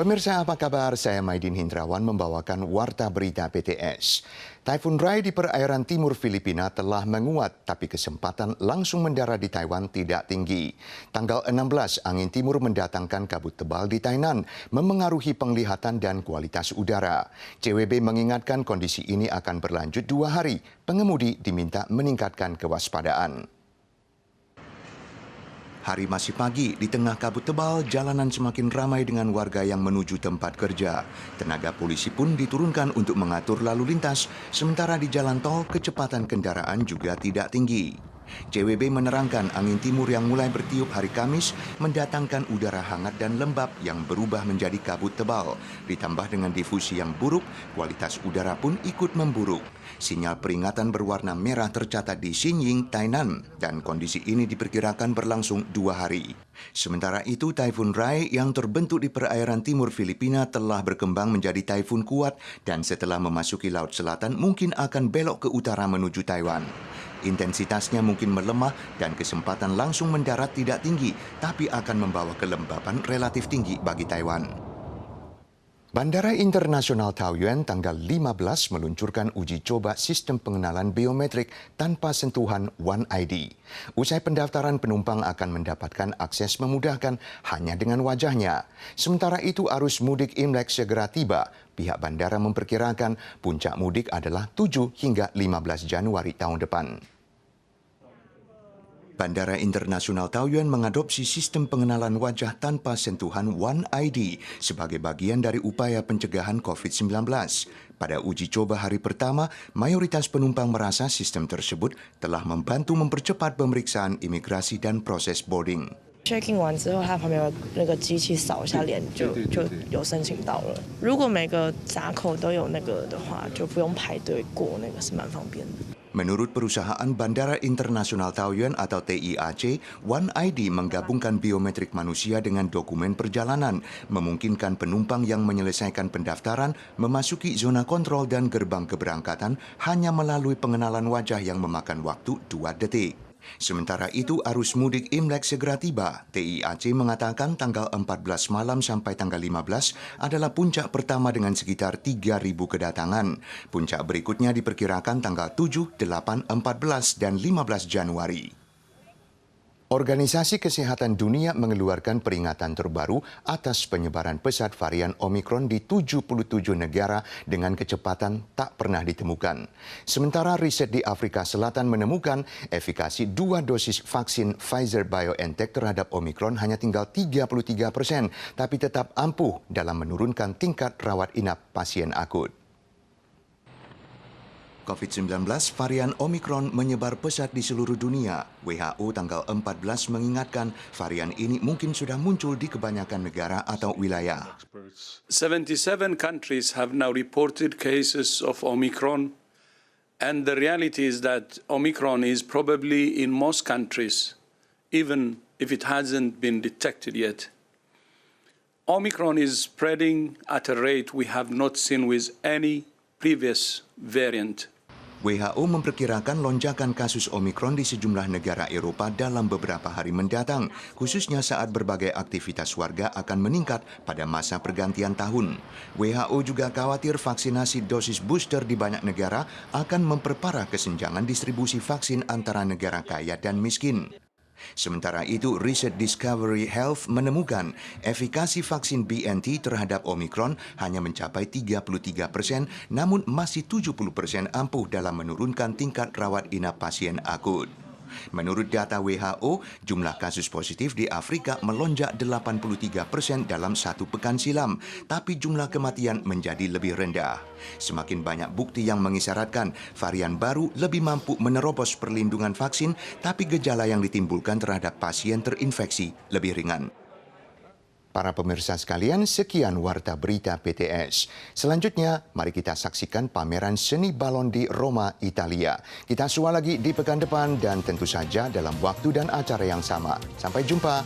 Pemirsa, apa kabar? Saya Maidin Hindrawan membawakan Warta Berita PTS. Taifun Rai di perairan timur Filipina telah menguat, tapi kesempatan langsung mendarat di Taiwan tidak tinggi. Tanggal 16, angin timur mendatangkan kabut tebal di Tainan, memengaruhi penglihatan dan kualitas udara. CWB mengingatkan kondisi ini akan berlanjut 2 hari. Pengemudi diminta meningkatkan kewaspadaan. Hari masih pagi, di tengah kabut tebal, jalanan semakin ramai dengan warga yang menuju tempat kerja. Tenaga polisi pun diturunkan untuk mengatur lalu lintas, sementara di jalan tol kecepatan kendaraan juga tidak tinggi. CWB menerangkan angin timur yang mulai bertiup hari Kamis mendatangkan udara hangat dan lembab yang berubah menjadi kabut tebal. Ditambah dengan difusi yang buruk, kualitas udara pun ikut memburuk. Sinyal peringatan berwarna merah tercatat di Xinying, Tainan, dan kondisi ini diperkirakan berlangsung 2 hari. Sementara itu, Taifun Rai yang terbentuk di perairan timur Filipina telah berkembang menjadi taifun kuat dan setelah memasuki Laut Selatan mungkin akan belok ke utara menuju Taiwan. Intensitasnya mungkin melemah dan kesempatan langsung mendarat tidak tinggi, tapi akan membawa kelembapan relatif tinggi bagi Taiwan. Bandara Internasional Taoyuan tanggal 15 meluncurkan uji coba sistem pengenalan biometrik tanpa sentuhan One ID. Usai pendaftaran, penumpang akan mendapatkan akses memudahkan hanya dengan wajahnya. Sementara itu, arus mudik Imlek segera tiba. Pihak bandara memperkirakan puncak mudik adalah 7 hingga 15 Januari tahun depan. Bandara Internasional Taoyuan mengadopsi sistem pengenalan wajah tanpa sentuhan One ID sebagai bagian dari upaya pencegahan COVID-19. Pada uji coba hari pertama, mayoritas penumpang merasa sistem tersebut telah membantu mempercepat pemeriksaan imigrasi dan proses boarding. Check-in 完之后，它旁边有那个机器扫一下脸就有申请到了。如果每个闸口都有那个的话，就不用排队过，那个是蛮方便的。 Menurut perusahaan Bandara Internasional Taoyuan atau TIAC, One ID menggabungkan biometrik manusia dengan dokumen perjalanan, memungkinkan penumpang yang menyelesaikan pendaftaran memasuki zona kontrol dan gerbang keberangkatan hanya melalui pengenalan wajah yang memakan waktu 2 detik. Sementara itu, arus mudik Imlek segera tiba. TIAC mengatakan tanggal 14 malam sampai tanggal 15 adalah puncak pertama dengan sekitar 3.000 kedatangan. Puncak berikutnya diperkirakan tanggal 7, 8, 14, dan 15 Januari. Organisasi Kesehatan Dunia mengeluarkan peringatan terbaru atas penyebaran pesat varian Omikron di 77 negara dengan kecepatan tak pernah ditemukan. Sementara riset di Afrika Selatan menemukan efikasi 2 dosis vaksin Pfizer-BioNTech terhadap Omikron hanya tinggal 33%, tapi tetap ampuh dalam menurunkan tingkat rawat inap pasien akut. COVID-19 varian Omikron menyebar pesat di seluruh dunia. WHO tanggal 14 mengingatkan varian ini mungkin sudah muncul di kebanyakan negara atau wilayah. 77 countries have now reported cases of Omicron, and the reality is that Omicron is probably in most countries, even if it hasn't been detected yet. Omicron is spreading at a rate we have not seen with any previous variant. WHO memperkirakan lonjakan kasus Omikron di sejumlah negara Eropa dalam beberapa hari mendatang, khususnya saat berbagai aktivitas warga akan meningkat pada masa pergantian tahun. WHO juga khawatir vaksinasi dosis booster di banyak negara akan memperparah kesenjangan distribusi vaksin antara negara kaya dan miskin. Sementara itu, riset Discovery Health menemukan efikasi vaksin BNT terhadap Omikron hanya mencapai 33%, namun masih 70% ampuh dalam menurunkan tingkat rawat inap pasien akut. Menurut data WHO, jumlah kasus positif di Afrika melonjak 83% dalam 1 pekan silam, tapi jumlah kematian menjadi lebih rendah. Semakin banyak bukti yang mengisyaratkan varian baru lebih mampu menerobos perlindungan vaksin, tapi gejala yang ditimbulkan terhadap pasien terinfeksi lebih ringan. Para pemirsa sekalian, sekian Warta Berita PTS. Selanjutnya, mari kita saksikan pameran seni balon di Roma, Italia. Kita sua lagi di pekan depan dan tentu saja dalam waktu dan acara yang sama. Sampai jumpa.